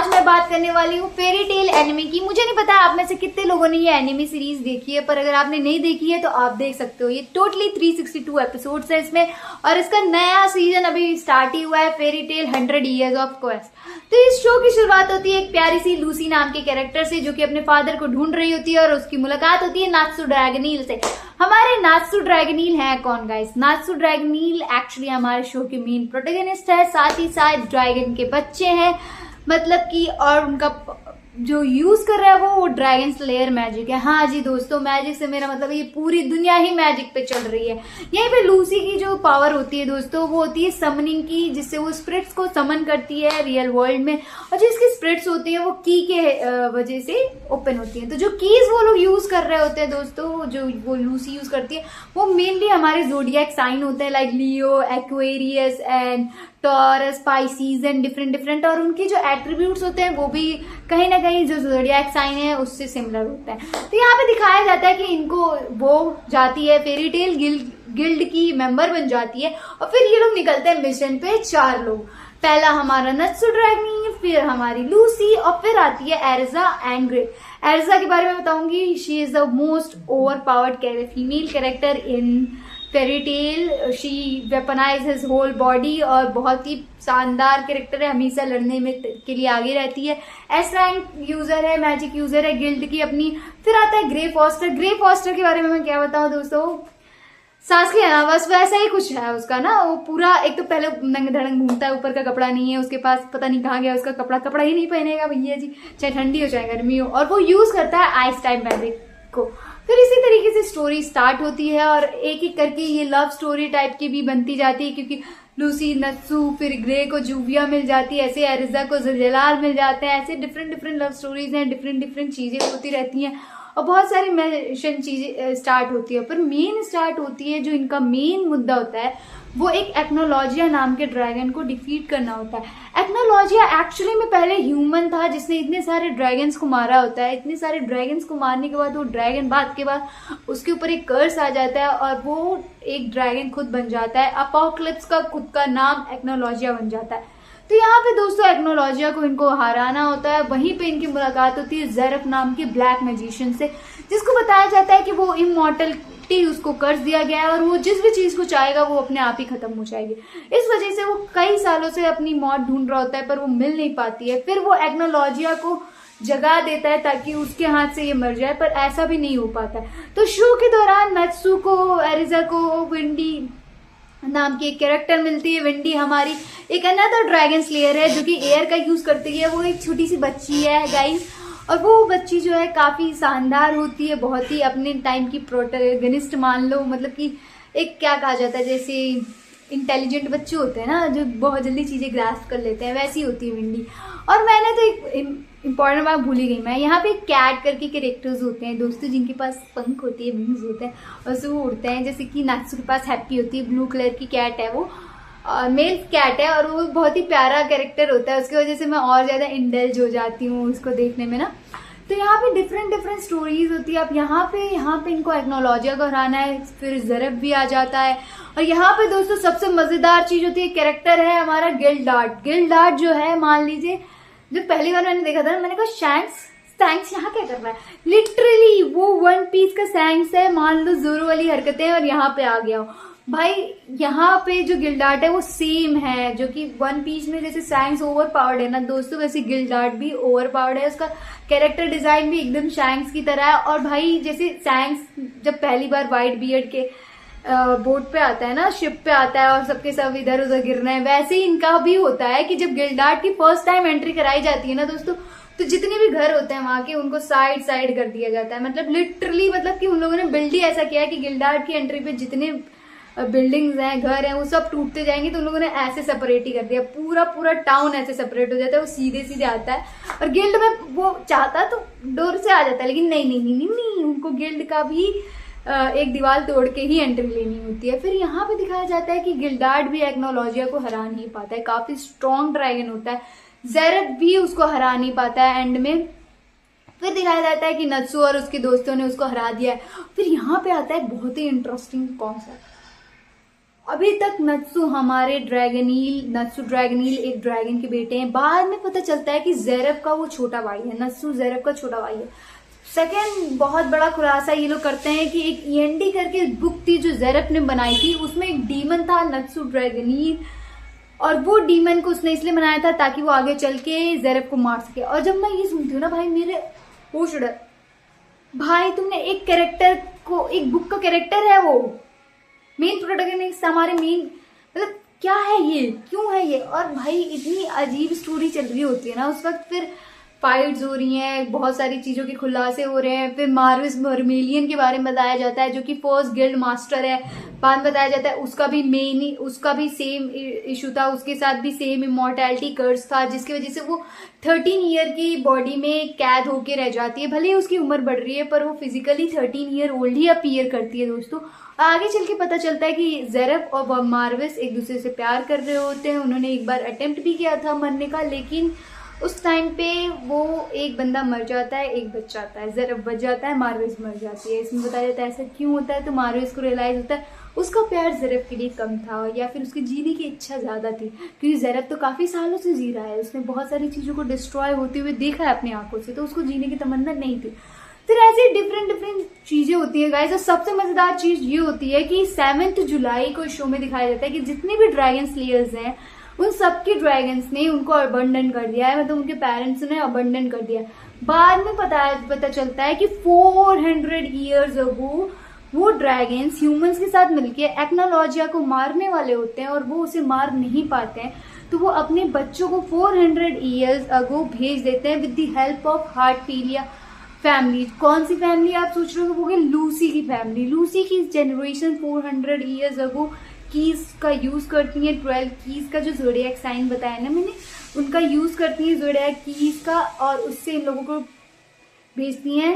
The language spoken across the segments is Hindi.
आज मैं बात करने वाली हूँ फेरी टेल एनिमे की। मुझे नहीं पता आप में से कितने लोगों ने ये एनिमे सीरीज देखी है, पर अगर आपने नहीं देखी है तो आप देख सकते हो। ये टोटली 362 एपिसोड्स है इसमें, और इसका नया सीजन अभी स्टार्ट ही हुआ है, fairy tale 100 years of quest. तो इस शो की शुरुआत होती है एक प्यारी सी लूसी नाम के कैरेक्टर से, जो कि अपने फादर को ढूंढ रही होती है, और उसकी मुलाकात होती है नात्सु ड्रैगनील से। हमारे नात्सु ड्रैगनील है कौन गाइस? नात्सु ड्रैगनील एक्चुअली हमारे शो के मेन प्रोटैगनिस्ट है, साथ ही साथ ड्रैगन के बच्चे हैं, मतलब कि, और उनका जो यूज कर रहा है वो ड्रैगन स्लेयर मैजिक है। हाँ जी दोस्तों, मैजिक से मेरा मतलब ये पूरी दुनिया ही मैजिक पे चल रही है। यहीं पे लूसी की जो पावर होती है दोस्तों, वो होती है समनिंग की, जिससे वो स्पिरिट्स को समन करती है रियल वर्ल्ड में, और जो इसकी स्पिरिट्स होती है वो की के वजह से ओपन होती है। तो जो कीज वो लोग यूज कर रहे होते हैं दोस्तों, जो वो लूसी यूज करती है, वो मेनली हमारे जोडियक साइन होते हैं, like Leo, Aquarius and taurus, species and different, और उनकी जो एट्रीब्यूट्स होते हैं वो भी कहीं ना कहीं जो ज़ोडिएक साइन है उससे सिमिलर होता है। तो यहाँ पे दिखाया जाता है कि इनको वो जाती है फेरी टेल गिल्ड की मेंबर बन जाती है, और फिर ये लोग निकलते हैं मिशन पे। 4 लोग, पहला हमारा नात्सु ड्रैगनील, फिर हमारी लूसी, और फिर आती है एरिजा एंड ग्रे। एरिजा के बारे में बताऊंगी, she is the most over powered female character in fairy tale. She weaponize his whole body, और बहुत ही शानदार कैरेक्टर है, हमेशा लड़ने में के लिए आगे रहती है। एस रैंक यूजर है, मैजिक यूजर है गिल्ड की अपनी। फिर आता है ग्रे फॉस्टर। ग्रे फॉस्टर के बारे में मैं क्या बताऊं दोस्तों, सास के ना बस वैसा ही कुछ है उसका ना। वो पूरा एक तो पहले नंग धड़ंग घूमता है, ऊपर का कपड़ा नहीं है उसके पास, पता नहीं कहाँ गया उसका कपड़ा ही नहीं पहनेगा भैया जी, चाहे ठंडी हो चाहे गर्मी हो, और वो यूज करता है आइस टाइप मैजिक को। फिर इसी तरीके से स्टोरी स्टार्ट होती है, और एक एक करके ये लव स्टोरी टाइप की भी बनती जाती है, क्योंकि लूसी, नत्सु, फिर ग्रे को जूविया मिल जाती है, ऐसे एरिजा को जलाल मिल जाते हैं, ऐसे डिफरेंट लव स्टोरीज हैं, डिफरेंट चीजें होती रहती हैं, और बहुत सारी मिशन चीजें स्टार्ट होती है। पर मेन स्टार्ट होती है, जो इनका मेन मुद्दा होता है, वो एक एक्नोलॉजिया नाम के ड्रैगन को डिफीट करना होता है। एक्नोलॉजिया एक्चुअली में पहले ह्यूमन था, जिसने इतने सारे ड्रैगन्स को मारा होता है। इतने सारे ड्रैगन्स को मारने के बाद वो ड्रैगन बाद के बाद उसके ऊपर एक कर्स आ जाता है, और वो एक ड्रैगन खुद बन जाता है। अपोकलिप्स का खुद का नाम एक्नोलॉजिया बन जाता है। तो यहाँ पे दोस्तों एक्नोलॉजिया को इनको हराना होता है। वहीं पे इनकी मुलाकात होती है ज़ेरफ नाम के ब्लैक मैजिशियन से, जिसको बताया जाता है कि वो इमॉर्टलिटी उसको कर्ज दिया गया है, और वो जिस भी चीज को चाहेगा वो अपने आप ही खत्म हो जाएगी। इस वजह से वो कई सालों से अपनी मौत ढूंढ रहा होता है, पर वो मिल नहीं पाती है। फिर वो एक्नोलॉजिया को जगा देता है ताकि उसके हाथ से ये मर जाए, पर ऐसा भी नहीं हो पाता। तो शो के दौरान नत्सु को, एरिजा को, विंडी नाम की एक कैरेक्टर मिलती है। विंडी हमारी एक अनदर ड्रैगन स्लेयर है, जो कि एयर का यूज करती है। वो एक छोटी सी बच्ची है गाइस, और वो बच्ची जो है काफी शानदार होती है, बहुत ही अपने टाइम की प्रोटैगनिस्ट मान लो, मतलब कि एक क्या कहा जाता है, जैसे इंटेलिजेंट बच्चे होते हैं ना, जो बहुत जल्दी चीजें ग्रास्प कर लेते हैं, वैसी होती है विंडी। और मैंने तो एक इंपॉर्टेंट बात भूल ही गई मैं, यहाँ पे कैट करके कैरेक्टर्स होते हैं दोस्तों, जिनके पास पंख होती है, विंग्स होते हैं, और से वो उड़ते हैं। जैसे कि नात्सु के पास हैप्पी होती है, ब्लू कलर की कैट है वो, मेल कैट है, और वो बहुत ही प्यारा कैरेक्टर होता है। उसकी वजह से मैं और ज्यादा इंडल्ज हो जाती हूँ उसको देखने में ना। तो यहाँ पे डिफरेंट स्टोरीज होती है। अब यहाँ पे इनको एक्नोलॉजिया को हराना है, फिर ज़ेरफ भी आ जाता है। और यहाँ पे दोस्तों सबसे मजेदार चीज होती है, कैरेक्टर है हमारा गिल्डार्ट। गिल्डार्ट जो है, मान लीजिए जब पहली बार मैंने देखा था ना, मैंने कहा सैंक्स यहाँ क्या कर रहा है। लिटरली वो वन पीस का सैंक्स है, मान लो जोरो वाली हरकतें, और यहाँ पे आ गया हो भाई। यहाँ पे जो गिल्डार्ट है वो सेम है, जो कि वन पीस में जैसे सैंक्स ओवर पावर्ड है ना दोस्तों, वैसे गिल्डार्ट भी ओवर पावर्ड है। उसका कैरेक्टर डिजाइन भी एकदम शैंक्स की तरह है। और भाई जैसे सैंक्स जब पहली बार व्हाइट बियर्ड के बोट पे आता है ना, शिप पे आता है, और सबके सब इधर उधर गिर रहे हैं, वैसे ही इनका भी होता है कि जब गिल्डार्ट की फर्स्ट टाइम एंट्री कराई जाती है ना दोस्तों, तो जितने भी घर होते हैं वहां के, उनको साइड कर दिया जाता है। मतलब लिटरली, मतलब कि उन लोगों ने बिल्ड ही ऐसा किया है कि गिल्डार्ट की एंट्री पे जितने बिल्डिंग्स हैं, घर हैं, वो सब टूटते जाएंगे। तो उन लोगों ने ऐसे सेपरेट ही कर दिया, पूरा टाउन ऐसे सेपरेट हो जाता है, वो सीधे आता है। और गिल्ड में वो चाहता तो डोर से आ जाता है, लेकिन नहीं, उनको गिल्ड का भी एक दीवार तोड़ के ही एंट्री लेनी होती है। फिर यहाँ पे दिखाया जाता है कि गिल्डार्ट भी एक्नोलॉजिया को हरा नहीं पाता है, काफी स्ट्रॉन्ग ड्रैगन होता है। ज़ेरफ भी उसको हरा नहीं पाता है एंड में। फिर दिखाया जाता है कि नत्सु और उसके दोस्तों ने उसको हरा दिया है। फिर यहाँ पे आता है बहुत ही इंटरेस्टिंग कॉन्सेप्ट। अभी तक नत्सु हमारे नत्सु ड्रैगनील एक ड्रैगन के बेटे हैं। बाद में पता चलता है कि ज़ेरब का वो छोटा भाई है, नत्सु ज़ेरब का छोटा भाई है। सेकेंड बहुत बड़ा खुलासा ये लोग करते हैं कि एक ईएनडी करके बुक थी जो ज़ेरब ने बनाई थी, उसमें एक डीमन था नत्सु ड्रैगनील, और वो डीमन को उसने इसलिए बनाया था ताकि वो आगे चल के ज़ेरब को मार सके। और जब मैं ये सुनती हूँ ना भाई, मेरे होश उड़, भाई तुमने एक कैरेक्टर को, एक बुक का कैरेक्टर है वो, मेन प्रोटोगनिस्ट हमारे मेन, मतलब क्या है ये, क्यों है ये। और भाई इतनी अजीब स्टोरी चल रही होती है ना उस वक्त, फिर फाइट्स हो रही हैं, बहुत सारी चीजों के खुलासे हो रहे हैं, फिर मार्विस वर्मेलियन के बारे में बताया जाता है जो कि फर्स्ट गिल्ड मास्टर है। बाद बताया जाता है उसका भी सेम इशू था, उसके साथ भी सेम इमॉर्टैलिटी कर्स था, जिसकी वजह से वो 13 ईयर की बॉडी में कैद होके रह जाती है। भले ही उसकी उम्र बढ़ रही है पर वो फिजिकली 13 ईयर ओल्ड ही अपीयर करती है दोस्तों। आगे चल के पता चलता है कि ज़ेरब और मार्विस एक दूसरे से प्यार कर रहे होते हैं। उन्होंने एक बार अटेम्प्ट भी किया था मरने का, लेकिन उस टाइम पे वो एक बंदा मर जाता है, एक बच जाता है, ज़ेरब बच जाता है, मार्विस मर जाती है। इसमें बताया जाता है ऐसा क्यों होता है, तो मार्विस को रियलाइज होता है उसका प्यार ज़ेरब के लिए कम था, या फिर उसकी जीने की इच्छा ज़्यादा थी, क्योंकि ज़ेरब तो काफ़ी सालों से जी रहा है, उसने बहुत सारी चीज़ों को डिस्ट्रॉय होते हुए देखा है अपनी आंखों से, तो उसको जीने की तमन्ना नहीं थी। फिर ऐसी डिफरेंट चीजें होती है गाइस। और सबसे मजेदार चीज ये होती है कि 7 जुलाई को शो में दिखाया जाता है कि जितने भी ड्रैगन स्लेयर्स हैं उन सबके ड्रैगन्स ने उनको अबंडन कर दिया है, मतलब उनके पेरेंट्स ने अबंडन कर दिया। बाद में पता चलता है कि 400 ईयर्स अगो वो ड्रैगन्स ह्यूमंस के साथ मिलके एक्नोलॉजिया को मारने वाले होते हैं और वो उसे मार नहीं पाते हैं, तो वो अपने बच्चों को 400 ईयर्स अगो भेज देते हैं with the help of Heartfilia family. कौन सी फैमिली आप सोच रहे हो, लूसी की फैमिली। लूसी की जनरेशन 400 ईयर्स अगो कीज का यूज करती है, 12 कीज का जो ज़ोडिएक साइन बताया ना मैंने, उनका यूज करती है ज़ोडिएक कीज का, और उससे इन लोगों को भेजती हैं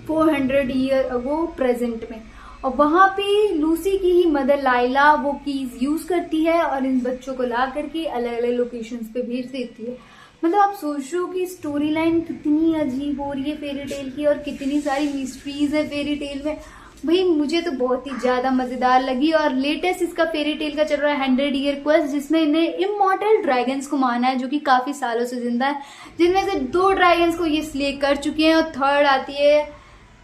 400 ईयर अगो प्रेजेंट में। और वहां पे लूसी की ही मदर लाइला वो कीज यूज करती है और इन बच्चों को ला करके अलग अलग लोकेशंस पे भेज देती है। मतलब आप सोच रहे हो कि स्टोरी लाइन कितनी अजीब हो रही है फेरी टेल की, और कितनी सारी मिस्ट्रीज है फेरी टेल में। भाई मुझे तो बहुत ही ज्यादा मजेदार लगी। और लेटेस्ट इसका फेरी टेल का चल रहा है 100 ईयर क्वेस्ट, जिसमें इन्हें इमॉर्टल ड्रैगन्स को माना है जो कि काफी सालों से जिंदा है, जिनमें से 2 ड्रैगन्स को ये स्ले कर चुके हैं, और थर्ड आती है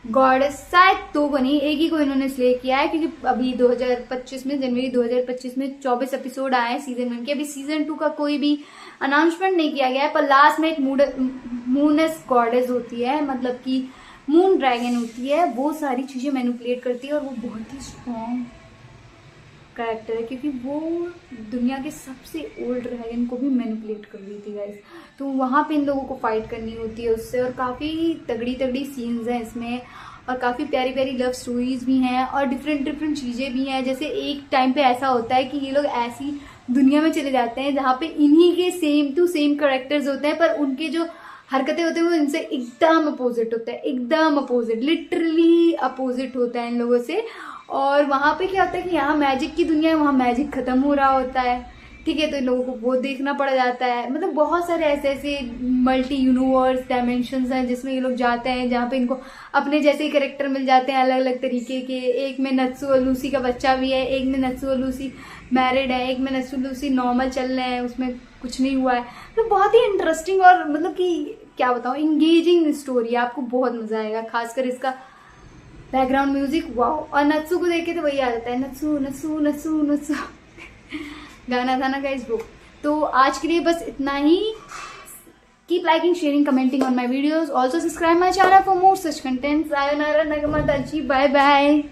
गॉडेस, शायद 2 को नहीं, एक ही को इन्होंने स्ले किया है, क्योंकि अभी 2025 में, जनवरी 2025 में 24 एपिसोड आए हैं सीजन 1 के। अभी सीजन 2 का कोई भी अनाउंसमेंट नहीं किया गया है, पर लास्ट में एक मूनस गॉडेस होती है, मतलब कि मून ड्रैगन होती है, वो सारी चीजें मैनिपुलेट करती है, और वो बहुत ही स्ट्रॉन्ग कैरेक्टर है, क्योंकि वो दुनिया के सबसे ओल्ड ड्रैगन को भी मैनिपुलेट कर दी थी गाइस। तो वहां पे इन लोगों को फाइट करनी होती है उससे, और काफी तगड़ी सीन्स हैं इसमें, और काफी प्यारी प्यारी लव स्टोरीज भी हैं, और डिफरेंट चीजें भी हैं। जैसे एक टाइम पे ऐसा होता है कि ये लोग ऐसी दुनिया में चले जाते हैं जहाँ पे इन्हीं के सेम टू सेम कैरेक्टर्स होते हैं, पर उनके जो हरकतें होते हैं वो इनसे एकदम अपोजिट होता है, एकदम अपोजिट, लिटरली अपोजिट होता है इन लोगों से। और वहां पे क्या होता है कि यहाँ मैजिक की दुनिया है, वहाँ मैजिक खत्म हो रहा होता है, ठीक है, तो इन लोगों को वो देखना पड़ जाता है। मतलब बहुत सारे ऐसे मल्टी यूनिवर्स डायमेंशंस हैं जिसमें ये लोग जाते हैं, जहाँ पे इनको अपने जैसे कैरेक्टर मिल जाते हैं अलग अलग तरीके के। एक में नत्सु और लूसी का बच्चा भी है, एक में नत्सु और लूसी मैरिड है, एक में नत्सु लूसी नॉर्मल चल रहे हैं, उसमें कुछ नहीं हुआ है। तो बहुत ही इंटरेस्टिंग और मतलब कि क्या बताऊँ, इंगेजिंग स्टोरी है, आपको बहुत मजा आएगा, खासकर इसका बैकग्राउंड म्यूजिक वाओ। और नत्सु को देख के तो वही आ जाता है, नत्सु नत्सु नत्सु नत्सु गाना था ना गाइस वो। तो आज के लिए बस इतना ही। Keep liking, sharing, commenting on my videos. Also subscribe my channel for more such contents. सायोनारा, नगमा, बाय बाय।